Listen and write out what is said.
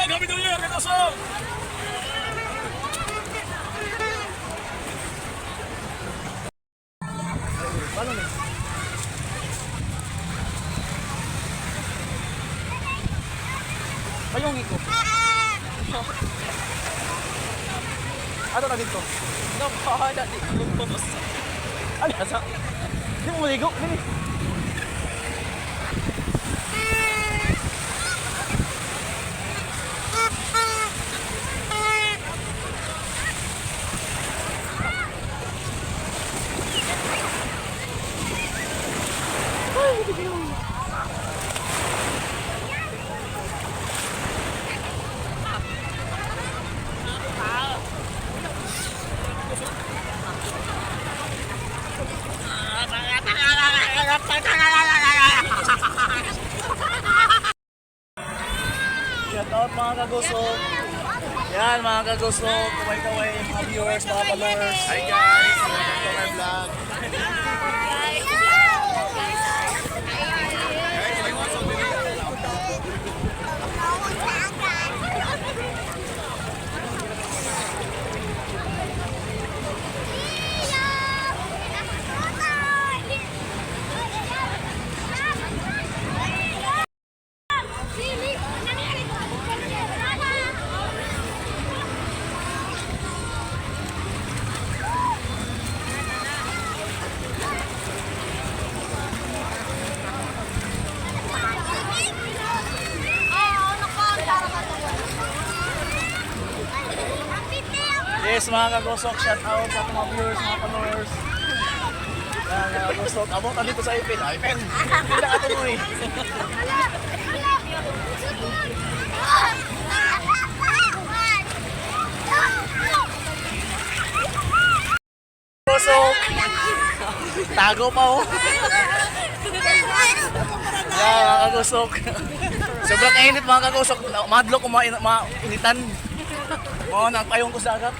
Happy New Year, Katusok! Paano nih? Payong iko. Ato na dito. Napakala dito. Ano asa? Di mo maligo. Dili. Shout out mga kagusok. Yan mga kagusok. Kaway-kaway mga viewers, mga followers. Hi guys! Welcome to my vlog. Yes mga kagusok, shout out sa mga viewers, mga followers. Yan mga kagusok. Abot dito sa Ipin. Ipin! Hindi ka tuloy. Kagusok! Tago pa oh. Yan mga kagusok. Sobrang init mga kagusok. Madlo ko mga initan. Mga nang payong ko sa agap.